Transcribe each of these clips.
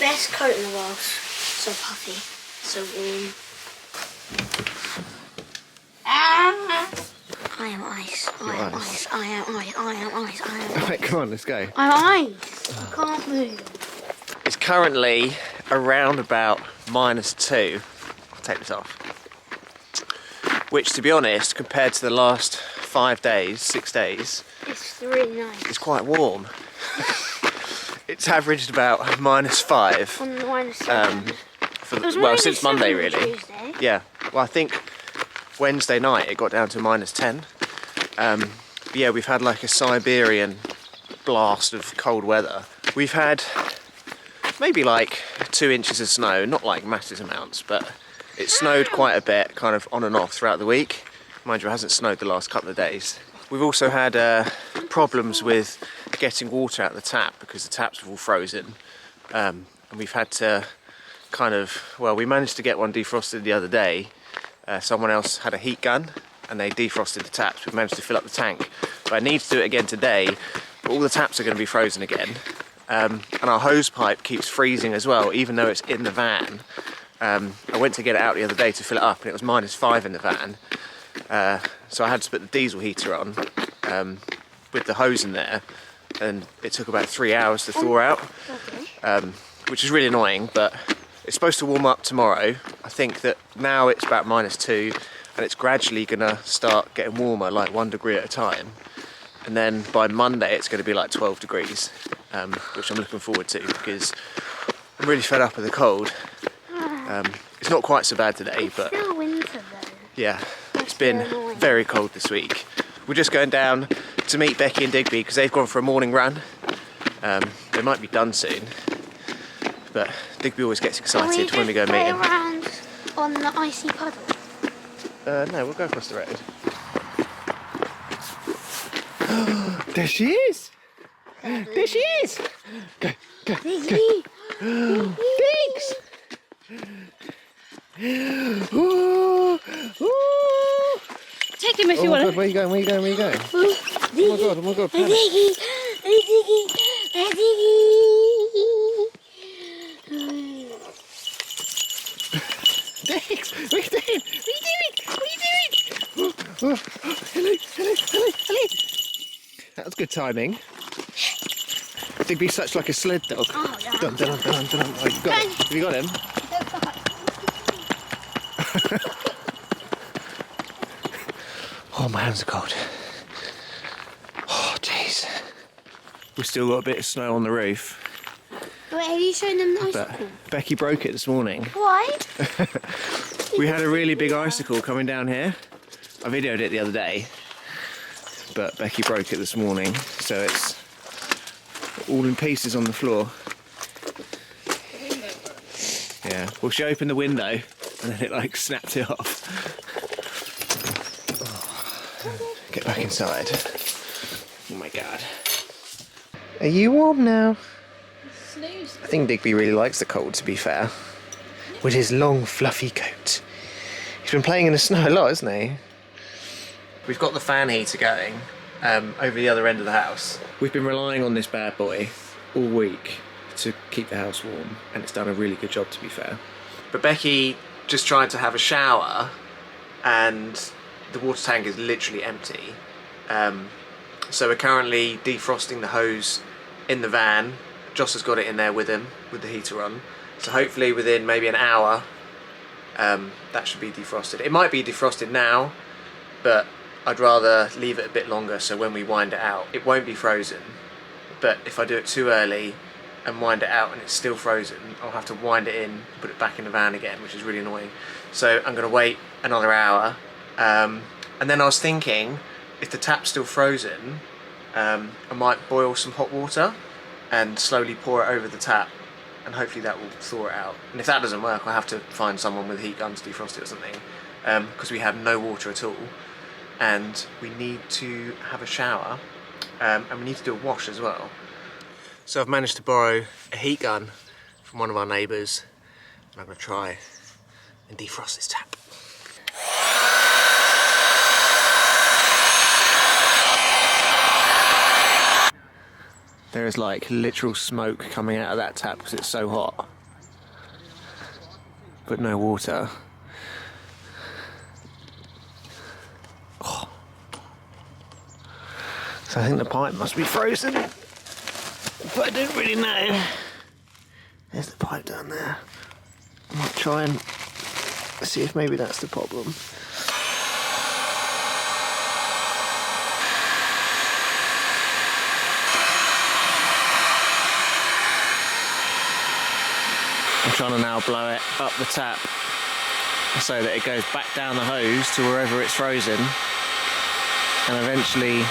best coat in the world. So puffy, so warm. I am ice. I am ice. I am ice. I am ice. I am ice. Alright, come on, let's go. I'm ice. I can't move. It's currently around about -2. I'll take this off. Which, to be honest, compared to the last 5 days, 6 days, It's really nice. it's quite warm. It's averaged about -5. On the -7. Well, since Monday, really. Tuesday. Yeah. Well, I think Wednesday night it got down to -10. But yeah, we've had like a Siberian blast of cold weather. We've had maybe like 2 inches of snow, not like massive amounts, but it snowed quite a bit, kind of on and off throughout the week. Mind you, it hasn't snowed the last couple of days. We've also had problems with getting water out of the tap because the taps have all frozen. And we've had to we managed to get one defrosted the other day. Someone else had a heat gun and they defrosted the taps. We managed to fill up the tank. But I need to do it again today, but all the taps are going to be frozen again. And our hose pipe keeps freezing as well, even though it's in the van. I went to get it out the other day to fill it up and it was -5 in the van. So I had to put the diesel heater on with the hose in there, and it took about 3 hours to thaw out, which is really annoying, but it's supposed to warm up tomorrow. I think that now it's about -2 and it's gradually gonna start getting warmer, like 1 degree at a time. And then by Monday it's gonna be like 12 degrees, which I'm looking forward to because I'm really fed up with the cold. It's not quite so bad today, but it's still winter though. Yeah, it's been very cold this week. We're just going down to meet Becky and Digby because they've gone for a morning run. They might be done soon, but Digby always gets excited when we go meet him. Around on the icy puddle? No, we'll go across the road. There she is! There she is! Go, go, go! Thanks! Ooh, ooh. Take him if you want to. God, where are you going? Where are you going? Where are you going? Oh my god, panic. Thanks! What are you doing? What are you doing? What are you doing? Oh, hello. That was good timing. Digby's such like a sled dog. Oh, yeah. Dun. Oh, you got him. Have you got him? Oh, my hands are cold. Oh, jeez. We've still got a bit of snow on the roof. Wait, have you shown them the But icicle? Becky broke it this morning. Why? We had a really big icicle coming down here. I videoed it the other day, but Becky broke it this morning, so it's all in pieces on the floor. Yeah, well, she opened the window and then it like snapped it off. Oh, get back inside. Oh my god. Are you warm now? Snooze. I think Digby really likes the cold, to be fair. With his long, fluffy coat. He's been playing in the snow a lot, hasn't he? We've got the fan heater going over the other end of the house. We've been relying on this bad boy all week to keep the house warm, and it's done a really good job, to be fair. But Becky just tried to have a shower, and the water tank is literally empty. So we're currently defrosting the hose in the van. Joss has got it in there with him, with the heater on. So hopefully within maybe an hour, that should be defrosted. It might be defrosted now, but I'd rather leave it a bit longer so when we wind it out, it won't be frozen. But if I do it too early and wind it out and it's still frozen, I'll have to wind it in, put it back in the van again, which is really annoying. So I'm gonna wait another hour. And then I was thinking, if the tap's still frozen, I might boil some hot water and slowly pour it over the tap, and hopefully that will thaw it out. And if that doesn't work, I'll have to find someone with a heat gun to defrost it or something, because we have no water at all, and we need to have a shower, and we need to do a wash as well. So I've managed to borrow a heat gun from one of our neighbours, and I'm going to try and defrost this tap. There is like literal smoke coming out of that tap because it's so hot. but no water. Oh. So I think the pipe must be frozen, but I don't really know. There's the pipe down there. I might try and see if maybe that's the problem. I'm trying to now blow it up the tap so that it goes back down the hose to wherever it's frozen and eventually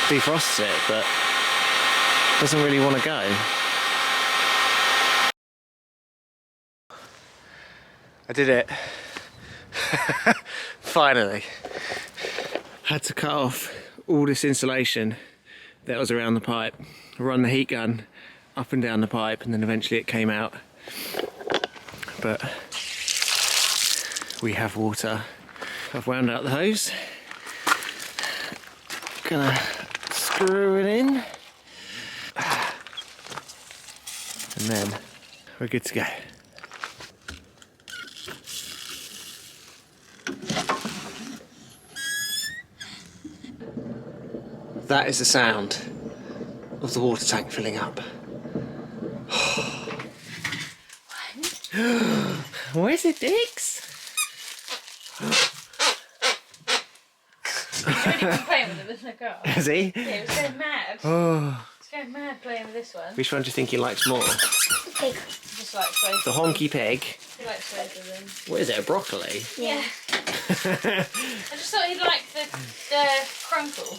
defrosts it, but doesn't really want to go. I did it. Finally. Had to cut off all this insulation that was around the pipe, run the heat gun up and down the pipe, and then eventually it came out. But we have water. I've wound out the hose. Gonna screw it in. And then we're good to go. That is the sound of the water tank filling up. Where's it, Dix? He's already been playing with it in the car. Has he? Yeah, he was going mad. Oh. He's going mad playing with this one. Which one do you think he likes more? Pig. Just like Sophie. The honky pig. He likes Sophie then. What is it, a broccoli? Yeah. I just thought he'd like the crinkle.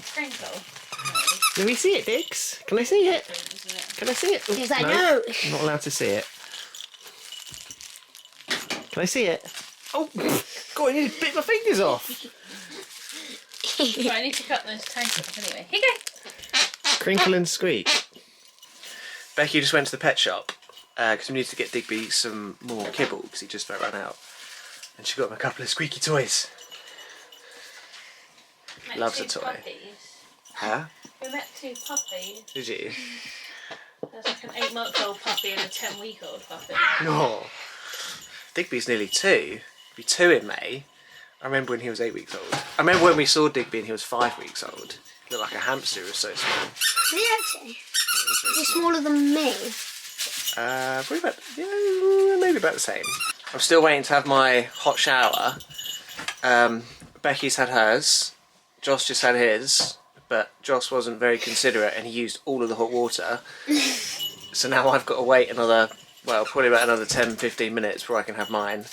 Can we see it, Dix? Can I see it? Isn't it? Can I see it? He's like, no. I'm not allowed to see it. Can I see it? Oh, God, you bit my fingers off. Right, I need to cut those tanks off anyway. Here you go. Crinkle and squeak. Becky just went to the pet shop because we needed to get Digby some more kibble because he just about ran out. And she got him a couple of squeaky toys. Loves a toy. Puppies. Huh? We met 2 puppies. Did you? There's like an 8-month-old puppy and a 10-week-old puppy. No. Digby's nearly 2. He'll be 2 in May. I remember when he was 8 weeks old. I remember when we saw Digby and he was 5 weeks old. He looked like a hamster, he was so small. Is he actually? Is Is he smaller than me? Probably about, yeah, maybe about the same. I'm still waiting to have my hot shower. Becky's had hers. Josh just had his, but Josh wasn't very considerate and he used all of the hot water. So now I've got to wait another, well, probably about another 10-15 minutes before I can have mine.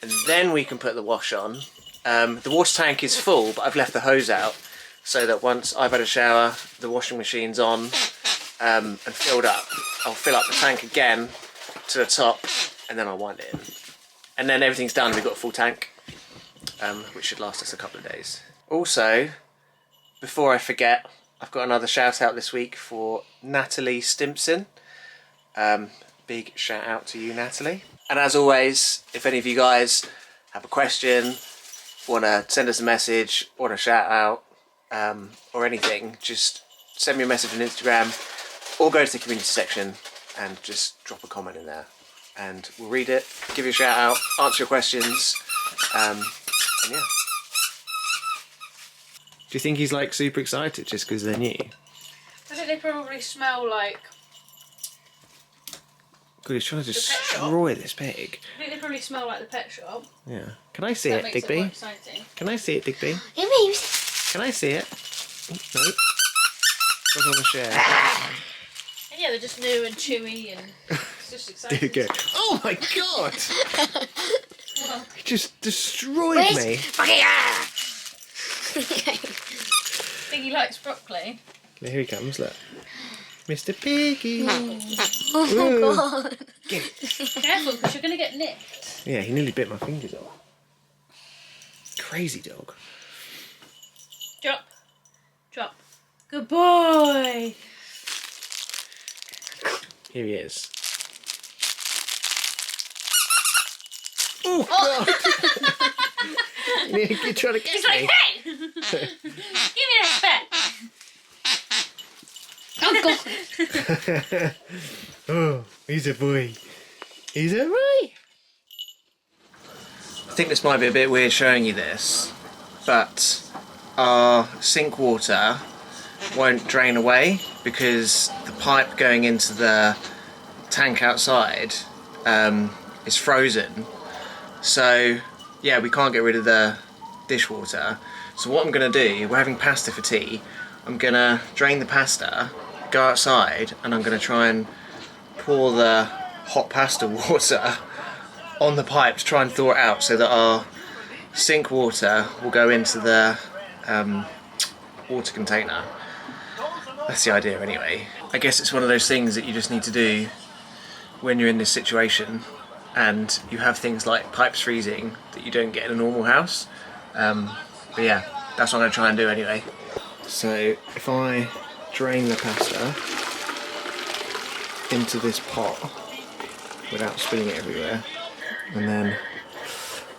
And then we can put the wash on. The water tank is full, but I've left the hose out so that once I've had a shower, the washing machine's on and filled up. I'll fill up the tank again to the top and then I'll wind it in. And then everything's done, we've got a full tank, which should last us a couple of days. Also, before I forget, I've got another shout out this week for Natalie Stimpson. Big shout out to you, Natalie. And as always, if any of you guys have a question, want to send us a message, want a shout out, or anything, just send me a message on Instagram or go to the community section and just drop a comment in there. And we'll read it, give you a shout out, answer your questions, and yeah. Do you think he's like super excited just because they're new? I think they probably smell like... God, he's trying to destroy this pig. I think they probably smell like the pet shop. Yeah. Can I see That it, makes it Digby? more exciting. Can I see it, Digby? It means. Can I see it? No. Doesn't want to share. And yeah, they're just new and chewy and it's just exciting. There you go. Oh my God! Well, He just destroyed Where's me. I I think he likes broccoli. Here he comes, look. Mr. Piggy. Oh God. Get it. Careful, because you're going to get nicked. Yeah, he nearly bit my fingers off. Crazy dog. Drop. Drop. Good boy. Here he is. Oh, God! You're trying to get He's me. like, hey! Give me that pet. Oh God. Oh, he's a boy. Is it right? I think this might be a bit weird showing you this, but our sink water won't drain away because the pipe going into the tank outside is frozen. So yeah, we can't get rid of the dishwater. So what I'm gonna do, we're having pasta for tea, I'm gonna drain the pasta, go outside, and I'm gonna try and pour the hot pasta water on the pipe to try and thaw it out so that our sink water will go into the water container. That's the idea anyway. I guess it's one of those things that you just need to do when you're in this situation and you have things like pipes freezing that you don't get in a normal house. But yeah, that's what I'm going to try and do anyway. So if I drain the pasta into this pot without spilling it everywhere, and then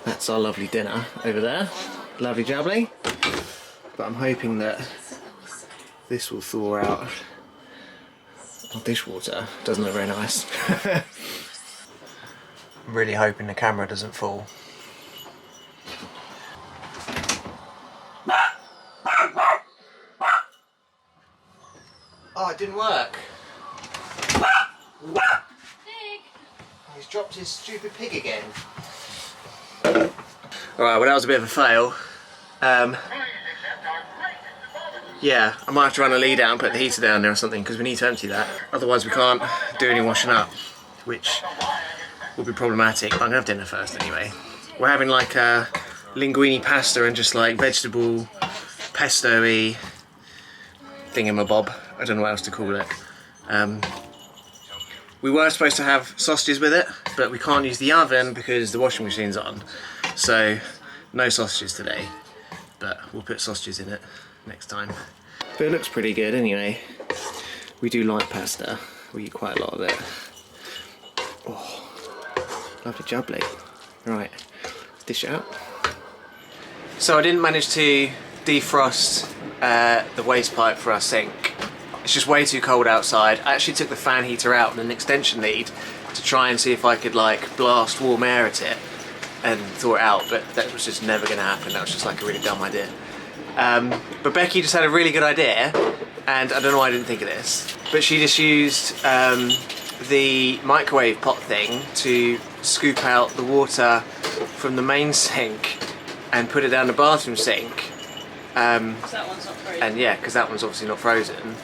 that's our lovely dinner over there. Lovely jubbly. But I'm hoping that this will thaw out our dishwater. Doesn't look very nice. I'm really hoping the camera doesn't fall. Oh, it didn't work. Pig. He's dropped his stupid pig again. Alright, well that was a bit of a fail. Yeah, I might have to run a lead out and put the heater down there or something because we need to empty that. Otherwise we can't do any washing up, which will be problematic. But I'm going to have dinner first anyway. We're having like a linguine pasta and just like vegetable pesto-y thingamabob. I don't know what else to call it. We were supposed to have sausages with it, but we can't use the oven because the washing machine's on. So no sausages today, but we'll put sausages in it next time. But it looks pretty good anyway. We do like pasta. We eat quite a lot of it. Oh, lovely jubbly. Right, let's dish it out. So I didn't manage to defrost the waste pipe for our sink. It's just way too cold outside. I actually took the fan heater out and an extension lead to try and see if I could like blast warm air at it and thaw it out, but that was just never going to happen. That was just like a really dumb idea. But Becky just had a really good idea, and I don't know why I didn't think of this, but she just used the microwave pot thing to scoop out the water from the main sink and put it down the bathroom sink. So that one's not frozen. And yeah, because that one's obviously not frozen.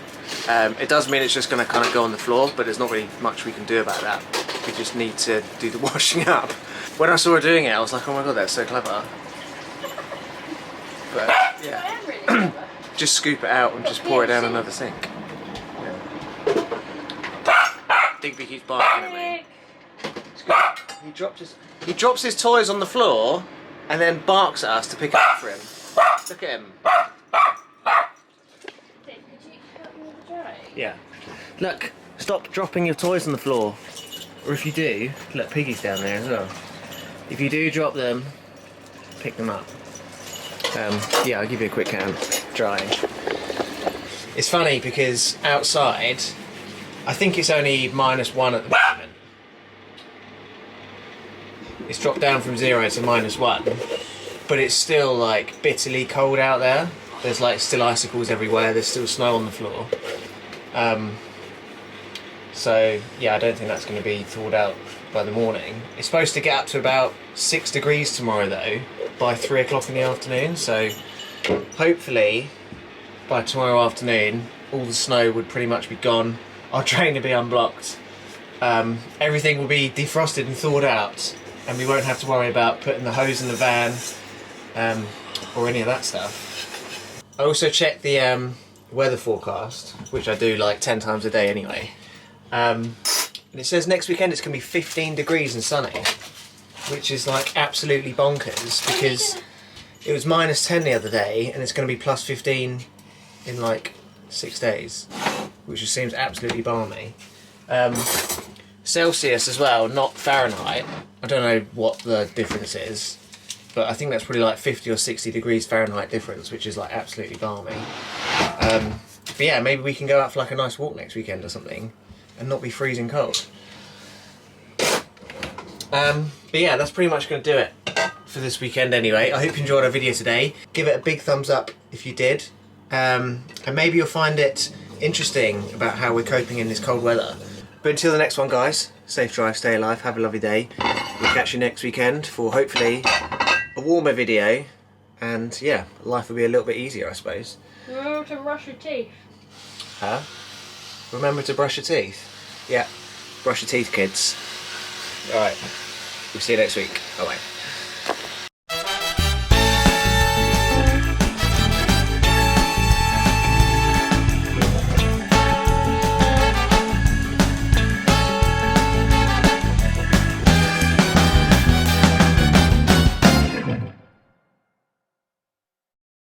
It does mean it's just going to kind of go on the floor, but there's not really much we can do about that. We just need to do the washing up. When I saw her doing it, I was like, oh my god, that's so clever. But yeah, just scoop it out and just pour it down another sink. Yeah. Digby keeps barking at me. He drops his toys on the floor and then barks at us to pick it up for him. Look at him. Yeah. Look, stop dropping your toys on the floor. Or if you do, look, Piggy's down there as well. If you do drop them, pick them up. Yeah, I'll give you a quick hand. Drying. It's funny because outside, I think it's only -1 at the moment. It's dropped down from 0 to -1, but it's still like bitterly cold out there. There's like still icicles everywhere. There's still snow on the floor. So yeah, I don't think that's going to be thawed out by the morning. It's supposed to get up to about 6 degrees tomorrow though, by 3 o'clock in the afternoon. So hopefully by tomorrow afternoon, all the snow would pretty much be gone. Our drain will be unblocked. Everything will be defrosted and thawed out, and we won't have to worry about putting the hose in the van or any of that stuff. I also checked the weather forecast, which I do like 10 times a day anyway. And it says next weekend it's going to be 15 degrees and sunny, which is like absolutely bonkers because it was -10 the other day and it's going to be +15 in like 6 days, which just seems absolutely balmy. Celsius as well, not Fahrenheit. I don't know what the difference is, but I think that's probably like 50 or 60 degrees Fahrenheit difference, which is like absolutely balmy. But yeah, maybe we can go out for like a nice walk next weekend or something and not be freezing cold. But yeah, that's pretty much going to do it for this weekend anyway. I hope you enjoyed our video today. Give it a big thumbs up if you did. And maybe you'll find it interesting about how we're coping in this cold weather. But until the next one, guys, safe drive, stay alive, have a lovely day. We'll catch you next weekend for hopefully a warmer video. And yeah, life will be a little bit easier, I suppose. Remember to brush your teeth. Huh? Remember to brush your teeth. Yeah, brush your teeth, kids. Alright, we'll see you next week. Bye-bye.